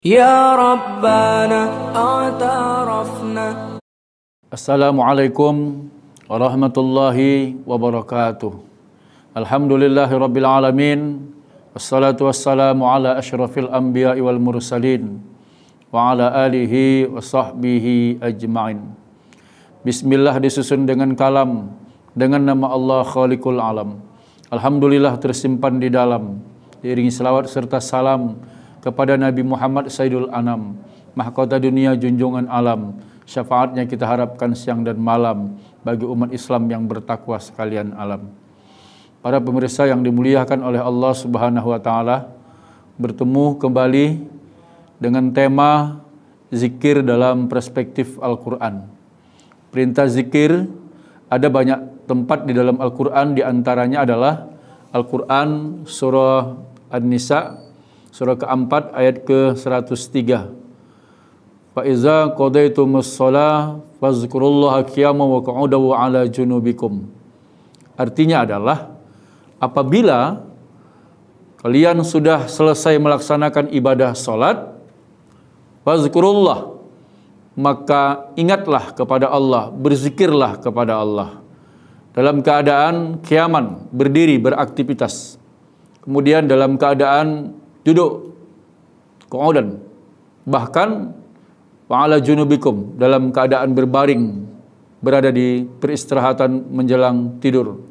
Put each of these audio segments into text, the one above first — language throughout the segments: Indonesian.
Ya Rabbana a'tarafna. Assalamualaikum warahmatullahi wabarakatuh. Alhamdulillahi rabbil alamin. Wassalatu wassalamu ala asyrafil anbiya'i wal mursalin wa ala alihi wa sahbihi ajma'in. Bismillah disusun dengan kalam, dengan nama Allah Khaliqul Alam. Alhamdulillah tersimpan di dalam, diiringi selawat serta salam kepada Nabi Muhammad Sayyidul Anam, mahkota dunia junjungan alam. Syafaatnya kita harapkan siang dan malam bagi umat Islam yang bertakwa sekalian alam. Para pemirsa yang dimuliakan oleh Allah Subhanahu wa taala, bertemu kembali dengan tema zikir dalam perspektif Al-Qur'an. Perintah zikir ada banyak tempat di dalam Al-Qur'an, di antaranya adalah Al-Qur'an surah An-Nisa surah keempat ayat ke-103. Fa iza qadaitumus shalah fazkurullaha qiyaman wa qu'udan wa 'ala junubikum. Artinya adalah apabila kalian sudah selesai melaksanakan ibadah salat, fazkurullah, maka ingatlah kepada Allah, berzikirlah kepada Allah dalam keadaan qiyaman, berdiri, beraktivitas. Kemudian dalam keadaan duduk, qu'udan, bahkan wa'ala junubikum, dalam keadaan berbaring, berada di peristirahatan menjelang tidur.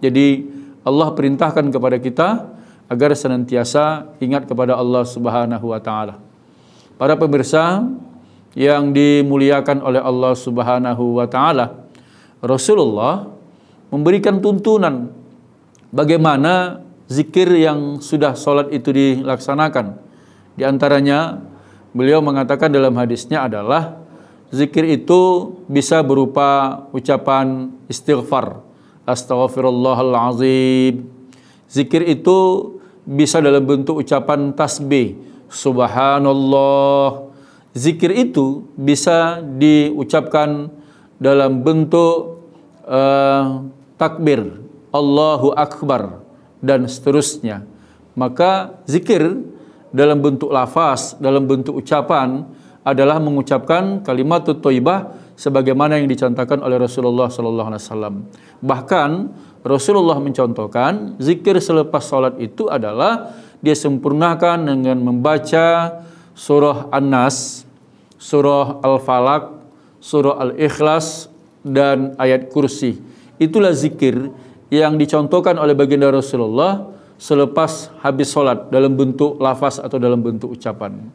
Jadi Allah perintahkan kepada kita agar senantiasa ingat kepada Allah Subhanahu wa taala. Para pemirsa yang dimuliakan oleh Allah Subhanahu wa taala, Rasulullah memberikan tuntunan bagaimana zikir yang sudah sholat itu dilaksanakan. Di antaranya beliau mengatakan dalam hadisnya adalah zikir itu bisa berupa ucapan istighfar, astaghfirullahalazim. Zikir itu bisa dalam bentuk ucapan tasbih, subhanallah. Zikir itu bisa diucapkan dalam bentuk takbir, Allahu Akbar, dan seterusnya. Maka zikir dalam bentuk lafaz, dalam bentuk ucapan adalah mengucapkan kalimatut thayyibah sebagaimana yang dicontohkan oleh Rasulullah sallallahu alaihi wasallam. Bahkan Rasulullah mencontohkan zikir selepas salat itu adalah dia sempurnakan dengan membaca surah An-Nas, surah Al-Falaq, surah Al-Ikhlas, dan ayat kursi. Itulah zikir yang dicontohkan oleh baginda Rasulullah selepas habis sholat dalam bentuk lafaz atau dalam bentuk ucapan.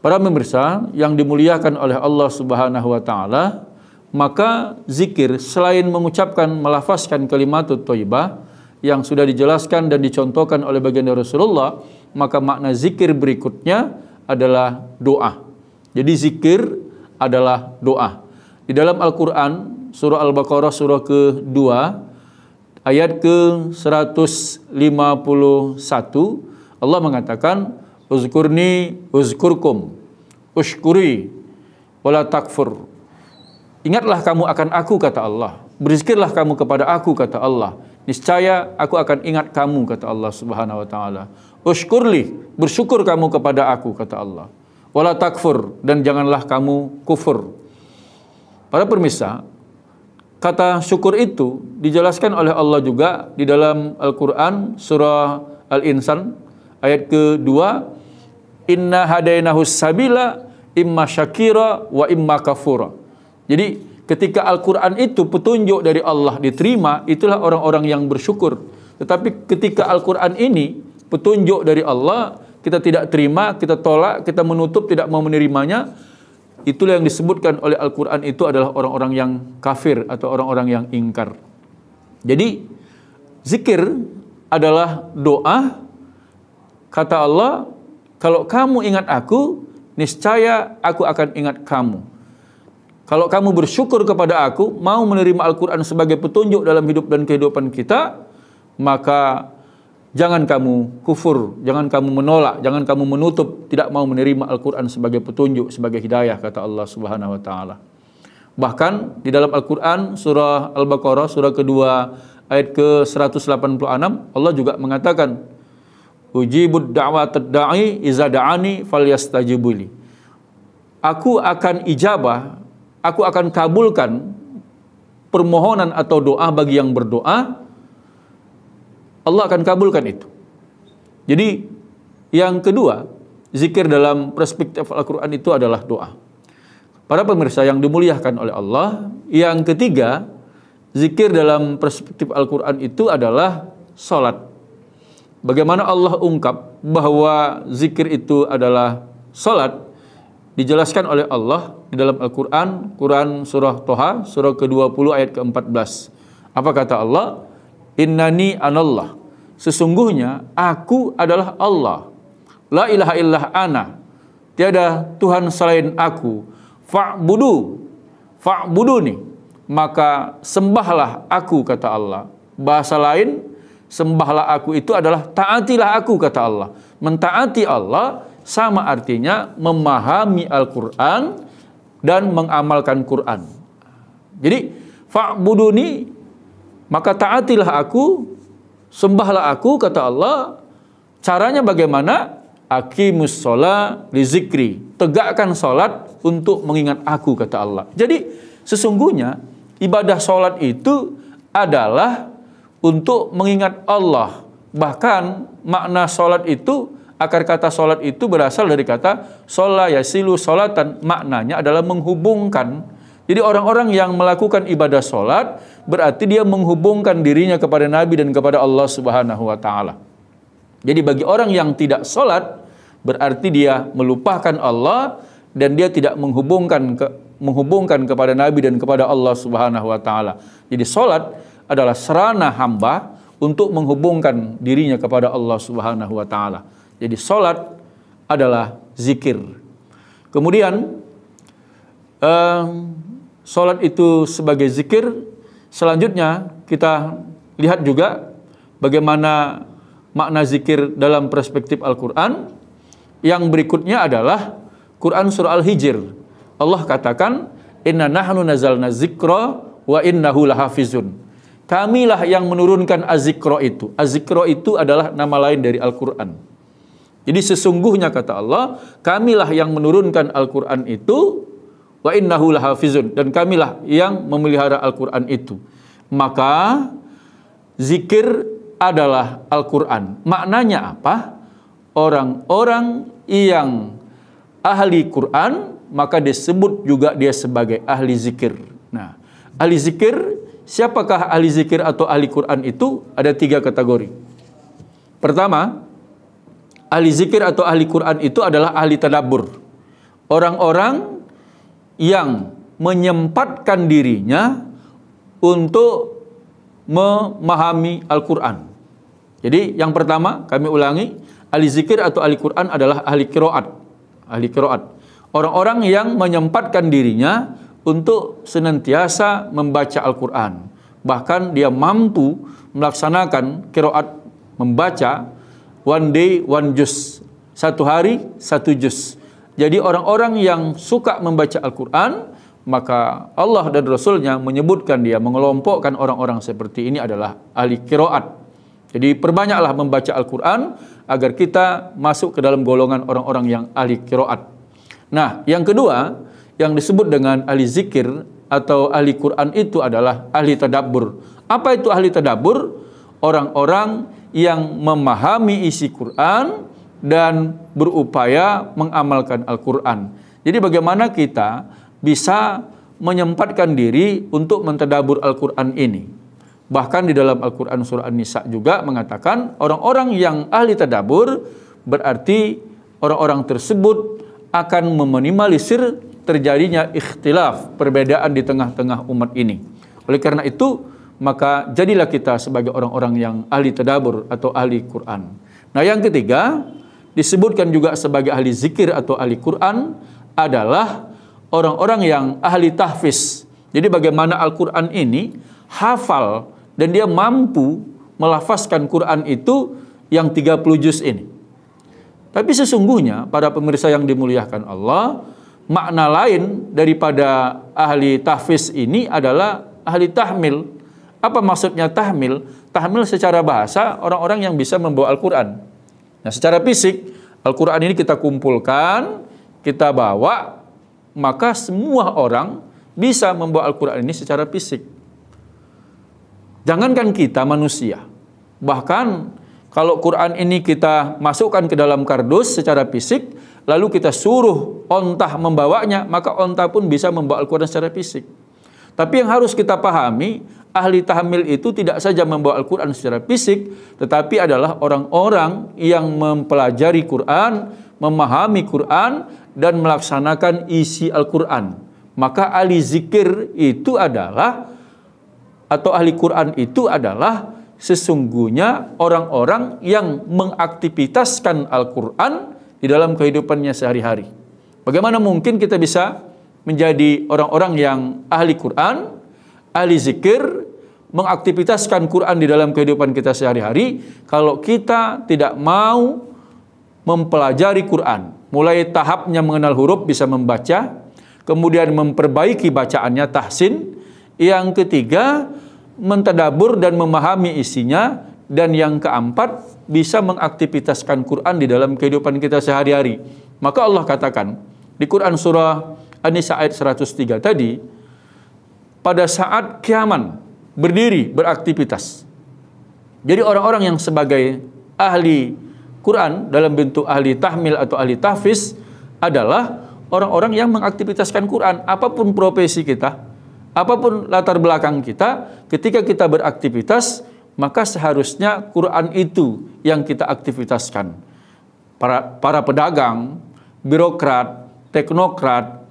Para pemirsa yang dimuliakan oleh Allah Subhanahu wa taala, maka zikir selain mengucapkan, melafazkan kalimatut thayyibah yang sudah dijelaskan dan dicontohkan oleh baginda Rasulullah, maka makna zikir berikutnya adalah doa. Jadi zikir adalah doa. Di dalam Al-Qur'an surah Al-Baqarah surah ke-2 ayat ke-151, Allah mengatakan, uzkurni uzkurkum, ushkuri wala takfur. Ingatlah kamu akan aku, kata Allah. Berzikirlah kamu kepada aku, kata Allah. Niscaya aku akan ingat kamu, kata Allah Subhanahu wa taala. Ushkurli, bersyukur kamu kepada aku, kata Allah. Wala takfur, dan janganlah kamu kufur. Para pemirsa, kata syukur itu dijelaskan oleh Allah juga di dalam Al-Quran surah Al-Insan ayat ke-2. Inna hadainahus sabila imma syakira wa imma kafura. Jadi ketika Al-Quran itu petunjuk dari Allah diterima, itulah orang-orang yang bersyukur. Tetapi ketika Al-Quran ini petunjuk dari Allah, kita tidak terima, kita tolak, kita menutup, tidak mau menerimanya, itulah yang disebutkan oleh Al-Quran itu adalah orang-orang yang kafir atau orang-orang yang ingkar. Jadi zikir adalah doa. Kata Allah, kalau kamu ingat aku, niscaya aku akan ingat kamu. Kalau kamu bersyukur kepada aku, mau menerima Al-Quran sebagai petunjuk dalam hidup dan kehidupan kita, maka jangan kamu kufur, jangan kamu menolak, jangan kamu menutup, tidak mau menerima Al-Quran sebagai petunjuk, sebagai hidayah, kata Allah Subhanahu wa taala. Bahkan di dalam Al-Quran surah Al-Baqarah surah kedua ayat ke-186, Allah juga mengatakan, Ujibud da'watad da'i iza da'ani falyastajibuli. Aku akan ijabah, aku akan kabulkan permohonan atau doa bagi yang berdoa. Allah akan kabulkan itu. Jadi yang kedua, zikir dalam perspektif Al-Quran itu adalah doa. Para pemirsa yang dimuliakan oleh Allah, yang ketiga, zikir dalam perspektif Al-Quran itu adalah salat. Bagaimana Allah ungkap bahwa zikir itu adalah salat, dijelaskan oleh Allah di dalam Al-Quran, Quran surah Toha, surah ke-20 ayat ke-14. Apa kata Allah? Innani anallah. Sesungguhnya aku adalah Allah. La ilaha illah ana. Tiada Tuhan selain aku. Fa'buduni. Maka sembahlah aku, kata Allah. Bahasa lain, sembahlah aku itu adalah taatilah aku, kata Allah. Mentaati Allah sama artinya memahami Al-Quran dan mengamalkan Quran. Jadi fa'buduni, maka taatilah aku, sembahlah aku, kata Allah. Caranya bagaimana? Aqimus sholat li zikri. Tegakkan sholat untuk mengingat aku, kata Allah. Jadi sesungguhnya ibadah sholat itu adalah untuk mengingat Allah. Bahkan makna sholat itu, akar kata sholat itu berasal dari kata sholat yasilu sholatan. Maknanya adalah menghubungkan. Jadi orang-orang yang melakukan ibadah sholat berarti dia menghubungkan dirinya kepada Nabi dan kepada Allah Subhanahu wa Ta'ala. Jadi bagi orang yang tidak sholat berarti dia melupakan Allah dan dia tidak menghubungkan kepada Nabi dan kepada Allah Subhanahu wa Ta'ala. Jadi sholat adalah sarana hamba untuk menghubungkan dirinya kepada Allah Subhanahu wa Ta'ala. Jadi sholat adalah zikir. Kemudian sholat itu sebagai zikir. Selanjutnya kita lihat juga bagaimana makna zikir dalam perspektif Al-Quran. Yang berikutnya adalah Quran surah Al-Hijr. Allah katakan, inna nahnu nazalna zikra wa innahu lahafizun. Kamilah yang menurunkan az-zikra itu. Az-zikra itu adalah nama lain dari Al-Quran. Jadi sesungguhnya, kata Allah, kamilah yang menurunkan Al-Quran itu, wa innahu lahafizun, dan kamilah yang memelihara Al-Quran itu. Maka zikir adalah Al-Quran. Maknanya apa? Orang-orang yang ahli Quran, maka disebut juga dia sebagai ahli zikir. Nah, ahli zikir, siapakah ahli zikir atau ahli Quran itu? Ada 3 kategori. Pertama, ahli zikir atau ahli Quran itu adalah ahli tadabbur. Orang-orang yang menyempatkan dirinya untuk memahami Al-Quran. Jadi yang pertama, kami ulangi, ahli zikir atau ahli Quran adalah ahli qiraat. Ahli qiraat. Orang-orang yang menyempatkan dirinya untuk senantiasa membaca Al-Quran. Bahkan dia mampu melaksanakan qiraat, membaca one day one juz. 1 hari 1 juz. Jadi orang-orang yang suka membaca Al-Quran, maka Allah dan Rasulnya menyebutkan dia, mengelompokkan orang-orang seperti ini adalah ahli qiraat. Jadi perbanyaklah membaca Al-Quran agar kita masuk ke dalam golongan orang-orang yang ahli qiraat. Nah, yang kedua yang disebut dengan ahli zikir atau ahli Quran itu adalah ahli tadabbur. Apa itu ahli tadabbur? Orang-orang yang memahami isi Quran dan berupaya mengamalkan Al-Quran. Jadi bagaimana kita bisa menyempatkan diri untuk mentadabbur Al-Quran ini? Bahkan di dalam Al-Quran surah An-Nisa juga mengatakan orang-orang yang ahli tadabbur berarti orang-orang tersebut akan meminimalisir terjadinya ikhtilaf, perbedaan di tengah-tengah umat ini. Oleh karena itu, maka jadilah kita sebagai orang-orang yang ahli tadabbur atau ahli Quran. Nah, yang ketiga disebutkan juga sebagai ahli zikir atau ahli Quran adalah orang-orang yang ahli tahfiz. Jadi bagaimana Al-Quran ini hafal dan dia mampu melafazkan Quran itu yang 30 juz ini. Tapi sesungguhnya para pemirsa yang dimuliakan Allah, makna lain daripada ahli tahfiz ini adalah ahli tahmil. Apa maksudnya tahmil? Tahmil secara bahasa orang-orang yang bisa membawa Al-Quran. Nah, secara fisik Al-Quran ini kita kumpulkan, kita bawa, maka semua orang bisa membawa Al-Quran ini secara fisik. Jangankan kita manusia, bahkan kalau Quran ini kita masukkan ke dalam kardus secara fisik, lalu kita suruh onta membawanya, maka onta pun bisa membawa Al-Quran secara fisik. Tapi yang harus kita pahami, ahli tahmil itu tidak saja membawa Al-Quran secara fisik, tetapi adalah orang-orang yang mempelajari Quran, memahami Quran, dan melaksanakan isi Al-Quran. Maka ahli zikir itu adalah, atau ahli Quran itu adalah sesungguhnya orang-orang yang mengaktivitaskan Al-Quran di dalam kehidupannya sehari-hari. Bagaimana mungkin kita bisa menjadi orang-orang yang ahli Quran, ahli zikir, mengaktivitaskan Quran di dalam kehidupan kita sehari-hari kalau kita tidak mau mempelajari Quran. Mulai tahapnya mengenal huruf, bisa membaca, kemudian memperbaiki bacaannya, tahsin. Yang ketiga, mentadabur dan memahami isinya. Dan yang keempat, bisa mengaktivitaskan Quran di dalam kehidupan kita sehari-hari. Maka Allah katakan di Quran surah An-Nisa ayat 103 tadi, pada saat kiamat berdiri beraktivitas. Jadi orang-orang yang sebagai ahli Quran dalam bentuk ahli tahmil atau ahli tahfiz adalah orang-orang yang mengaktivitaskan Quran. Apapun profesi kita, apapun latar belakang kita, ketika kita beraktivitas, maka seharusnya Quran itu yang kita aktivitaskan. Para pedagang, birokrat, teknokrat,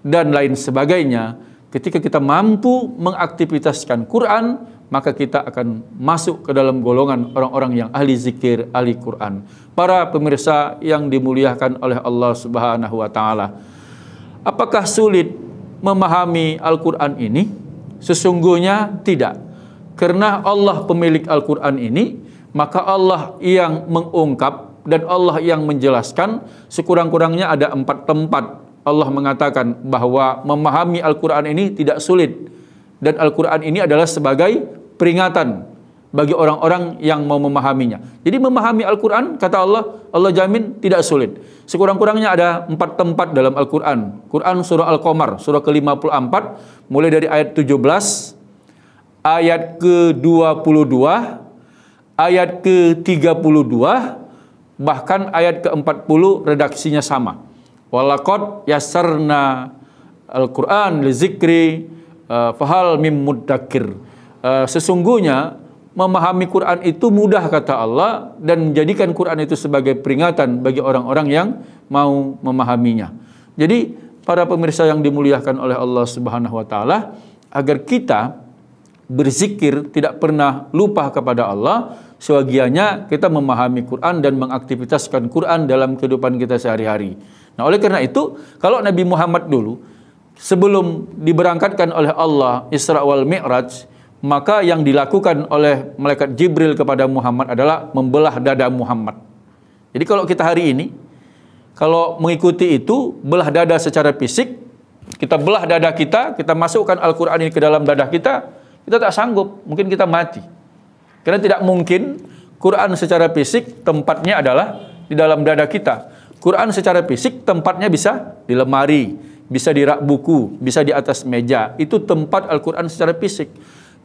dan lain sebagainya, ketika kita mampu mengaktivitaskan Quran, maka kita akan masuk ke dalam golongan orang-orang yang ahli zikir, ahli Quran. Para pemirsa yang dimuliakan oleh Allah Subhanahu wa Ta'ala, apakah sulit memahami Al-Quran ini? Sesungguhnya tidak. Karena Allah pemilik Al-Quran ini, maka Allah yang mengungkap dan Allah yang menjelaskan. Sekurang-kurangnya ada 4 tempat Allah mengatakan bahwa memahami Al-Quran ini tidak sulit. Dan Al-Quran ini adalah sebagai peringatan bagi orang-orang yang mau memahaminya. Jadi memahami Al-Quran, kata Allah, Allah jamin tidak sulit. Sekurang-kurangnya ada 4 tempat dalam Al-Quran. Quran surah Al-Qamar, surah ke-54, mulai dari ayat 17, ayat ke-22, ayat ke-32, bahkan ayat ke-40 redaksinya sama. Walaqad yassarna Al-Quran li zikri fahal mim muddakir. Sesungguhnya memahami Quran itu mudah, kata Allah, dan menjadikan Quran itu sebagai peringatan bagi orang-orang yang mau memahaminya. Jadi para pemirsa yang dimuliakan oleh Allah Subhanahu wa Ta'ala, agar kita berzikir tidak pernah lupa kepada Allah, sebagiannya kita memahami Quran dan mengaktivitaskan Quran dalam kehidupan kita sehari-hari. Nah, oleh karena itu, kalau Nabi Muhammad dulu sebelum diberangkatkan oleh Allah Isra wal Mi'raj, maka yang dilakukan oleh malaikat Jibril kepada Muhammad adalah membelah dada Muhammad. Jadi kalau kita hari ini, kalau mengikuti itu, belah dada secara fisik, kita belah dada kita masukkan Al-Quran ini ke dalam dada kita tak sanggup, mungkin kita mati. Karena tidak mungkin Quran secara fisik tempatnya adalah di dalam dada kita. Quran secara fisik tempatnya bisa di lemari, bisa di rak buku, bisa di atas meja. Itu tempat Al-Quran secara fisik.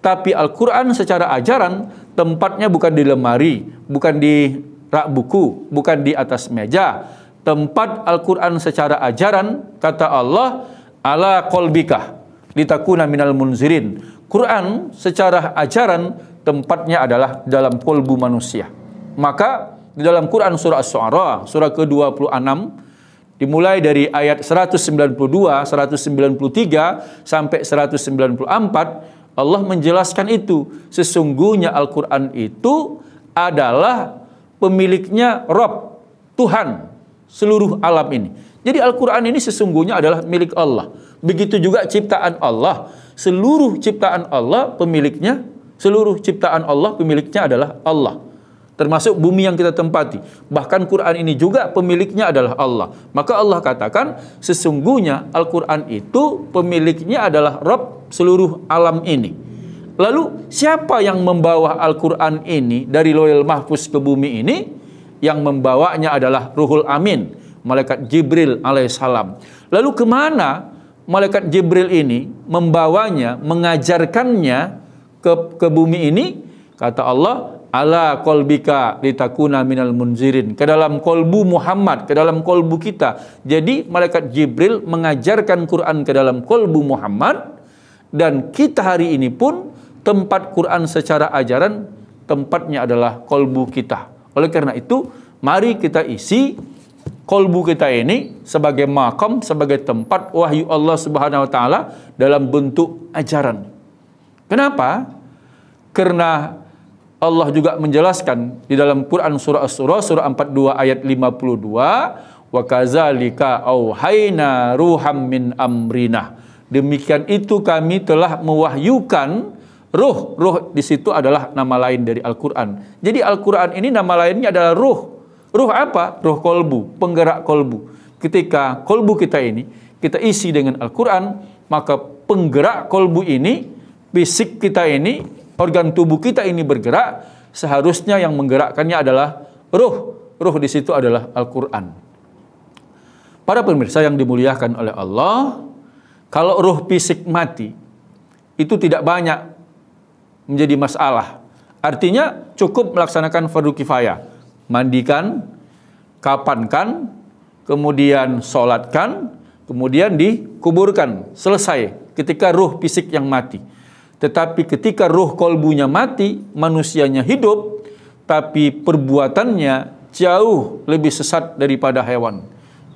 Tapi Al-Quran secara ajaran tempatnya bukan di lemari, bukan di rak buku, bukan di atas meja. Tempat Al-Quran secara ajaran, kata Allah, ala qalbika litakuna minal munzirin. Quran secara ajaran tempatnya adalah dalam kolbu manusia. Maka di dalam Quran surah Asy-Syu'ara, surah ke-26, dimulai dari ayat 192, 193 sampai 194, Allah menjelaskan itu. Sesungguhnya Al-Quran itu adalah pemiliknya Rabb, Tuhan seluruh alam ini. Jadi Al-Quran ini sesungguhnya adalah milik Allah. Begitu juga ciptaan Allah. Seluruh ciptaan Allah pemiliknya, seluruh ciptaan Allah pemiliknya adalah Allah. Termasuk bumi yang kita tempati. Bahkan Quran ini juga pemiliknya adalah Allah. Maka Allah katakan sesungguhnya Al-Quran itu pemiliknya adalah Rabb seluruh alam ini. Lalu siapa yang membawa Al-Quran ini dari Lauhul Mahfuz ke bumi ini? yang membawanya adalah Ruhul Amin, malaikat Jibril alaihissalam. Lalu kemana malaikat Jibril ini membawanya, mengajarkannya ke bumi ini? Kata Allah, ala qalbika litakuna minal munzirin, ke dalam kolbu Muhammad, ke dalam kolbu kita. Jadi malaikat Jibril mengajarkan Quran ke dalam kolbu Muhammad, dan kita hari ini pun tempat Quran secara ajaran tempatnya adalah kolbu kita. Oleh karena itu, mari kita isi kolbu kita ini sebagai makam, sebagai tempat wahyu Allah Subhanahu wa taala dalam bentuk ajaran. Kenapa? Karena Allah juga menjelaskan di dalam Quran surah As-Surah surah 42 ayat 52, wa kadzalika auhayna ruham min amrina. Demikian itu kami telah mewahyukan ruh. Ruh di situ adalah nama lain dari Al-Quran. Jadi Al-Quran ini nama lainnya adalah ruh. Ruh apa? Ruh kolbu, penggerak kolbu. Ketika kolbu kita ini kita isi dengan Al-Quran, maka penggerak kolbu ini, fisik kita ini, organ tubuh kita ini bergerak, seharusnya yang menggerakkannya adalah ruh. Ruh di situ adalah Al-Quran. Para pemirsa yang dimuliakan oleh Allah, kalau ruh fisik mati, itu tidak banyak menjadi masalah. Artinya cukup melaksanakan fardu kifayah. Mandikan, kapankan, kemudian sholatkan, kemudian dikuburkan. Selesai ketika ruh fisik yang mati. Tetapi ketika ruh kolbunya mati, manusianya hidup, tapi perbuatannya jauh lebih sesat daripada hewan.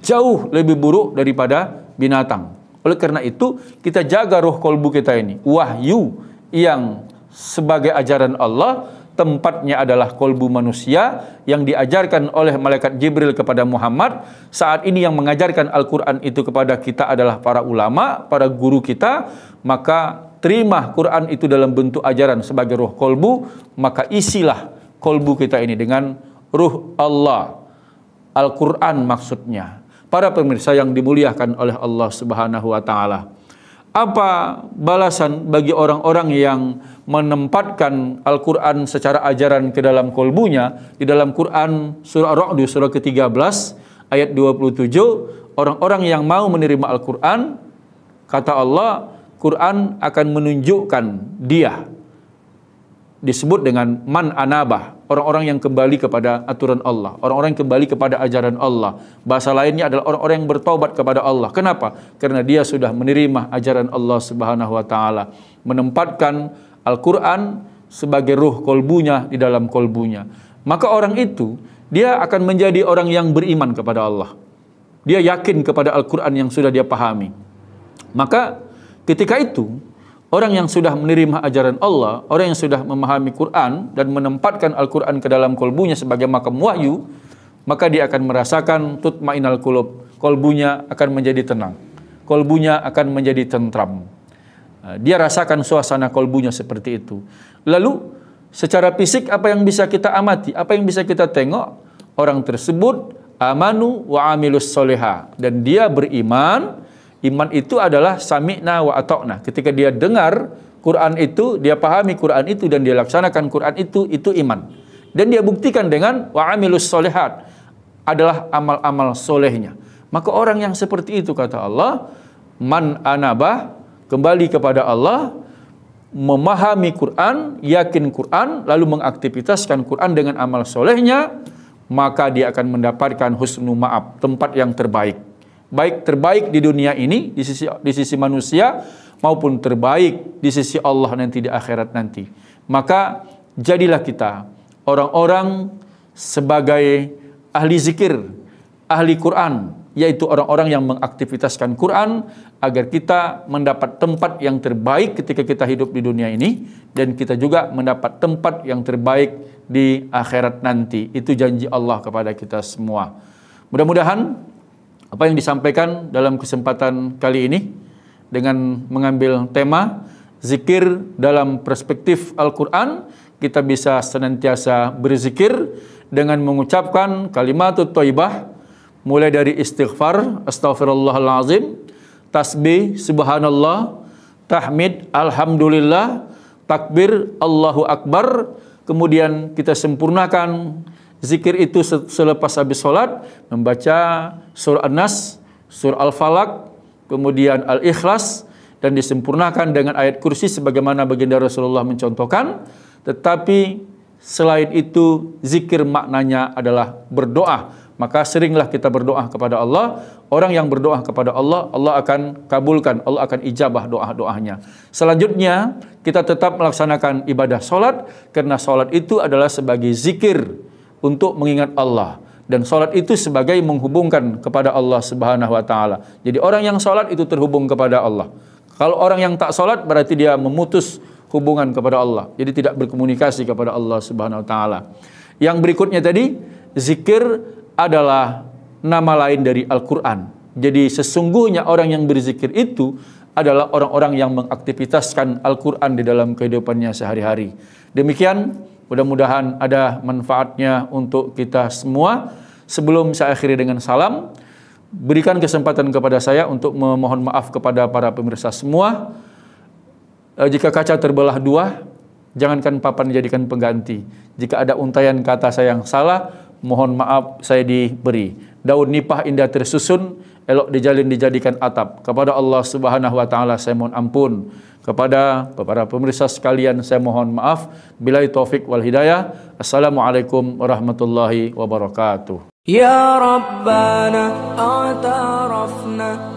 Jauh lebih buruk daripada binatang. Oleh karena itu, kita jaga ruh kolbu kita ini. Wahyu yang sebagai ajaran Allah, tempatnya adalah kolbu manusia yang diajarkan oleh malaikat Jibril kepada Muhammad. Saat ini yang mengajarkan Al-Quran itu kepada kita adalah para ulama, para guru kita. Maka terima Quran itu dalam bentuk ajaran sebagai ruh kolbu, maka isilah kolbu kita ini dengan ruh Allah. Al-Quran maksudnya. Para pemirsa yang dimuliakan oleh Allah Subhanahu wa taala. Apa balasan bagi orang-orang yang menempatkan Al-Quran secara ajaran ke dalam kolbunya? Di dalam Quran surah Ar-Ra'd surah ke-13 ayat 27, orang-orang yang mau menerima Al-Quran, kata Allah, Quran akan menunjukkan dia. Disebut dengan man anabah, orang-orang yang kembali kepada aturan Allah, orang-orang yang kembali kepada ajaran Allah. Bahasa lainnya adalah orang-orang yang bertaubat kepada Allah. Kenapa? Karena dia sudah menerima ajaran Allah Subhanahu wa taala, menempatkan Al-Quran sebagai ruh kolbunya di dalam kolbunya. Maka orang itu, dia akan menjadi orang yang beriman kepada Allah. Dia yakin kepada Al-Quran yang sudah dia pahami. Maka ketika itu, orang yang sudah menerima ajaran Allah, orang yang sudah memahami Quran dan menempatkan Al-Quran ke dalam kolbunya sebagai makam wahyu, maka dia akan merasakan tutmainal qulub, kolbunya akan menjadi tenang, kolbunya akan menjadi tentram. Dia rasakan suasana kolbunya seperti itu. Lalu secara fisik apa yang bisa kita amati, apa yang bisa kita tengok? Orang tersebut amanu wa amilus soleha, dan dia beriman. Iman itu adalah sami'na wa ata'na. Ketika dia dengar Quran itu, dia pahami Quran itu, dan dia laksanakan Quran itu iman. Dan dia buktikan dengan wa amilus solehat, adalah amal-amal solehnya. Maka orang yang seperti itu, kata Allah, man anabah, kembali kepada Allah, memahami Quran, yakin Quran, lalu mengaktivitaskan Quran dengan amal solehnya, maka dia akan mendapatkan husnu ma'ab, tempat yang terbaik. Baik terbaik di dunia ini, di sisi manusia, maupun terbaik di sisi Allah nanti di akhirat nanti. Maka jadilah kita orang-orang sebagai ahli zikir, ahli Quran, yaitu orang-orang yang mengaktivitaskan Quran agar kita mendapat tempat yang terbaik ketika kita hidup di dunia ini, dan kita juga mendapat tempat yang terbaik di akhirat nanti. Itu janji Allah kepada kita semua. Mudah-mudahan apa yang disampaikan dalam kesempatan kali ini dengan mengambil tema zikir dalam perspektif Al-Quran, kita bisa senantiasa berzikir dengan mengucapkan kalimatut thayyibah, mulai dari istighfar, astaghfirullahalazim, tasbih, subhanallah, tahmid, alhamdulillah, takbir, Allahu Akbar. Kemudian kita sempurnakan Zikir itu selepas habis solat membaca surah An-Nas, surah Al-Falaq, kemudian Al-Ikhlas, dan disempurnakan dengan ayat kursi sebagaimana baginda Rasulullah mencontohkan. Tetapi selain itu zikir maknanya adalah berdoa. Maka seringlah kita berdoa kepada Allah. Orang yang berdoa kepada Allah, Allah akan kabulkan, Allah akan ijabah doa-doanya. Selanjutnya kita tetap melaksanakan ibadah solat, karena solat itu adalah sebagai zikir untuk mengingat Allah. Dan solat itu sebagai menghubungkan kepada Allah Subhanahu wa Ta'ala. Jadi orang yang solat itu terhubung kepada Allah. Kalau orang yang tak solat berarti dia memutus hubungan kepada Allah. Jadi tidak berkomunikasi kepada Allah Subhanahu wa Ta'ala. Yang berikutnya tadi, zikir adalah nama lain dari Al-Quran. Jadi sesungguhnya orang yang berzikir itu adalah orang-orang yang mengaktivitaskan Al-Quran di dalam kehidupannya sehari-hari. Demikian, mudah-mudahan ada manfaatnya untuk kita semua. Sebelum saya akhiri dengan salam, berikan kesempatan kepada saya untuk memohon maaf kepada para pemirsa semua. Jika kaca terbelah dua, jangankan papan dijadikan pengganti. Jika ada untaian kata saya yang salah, mohon maaf saya diberi. Daun nipah indah tersusun, elok dijalin dijadikan atap. Kepada Allah Subhanahu wa Ta'ala saya mohon ampun. Kepada para pemirsa sekalian saya mohon maaf. Billahi taufik wal hidayah. Assalamualaikum warahmatullahi wabarakatuh. يا ربنا اعترفنا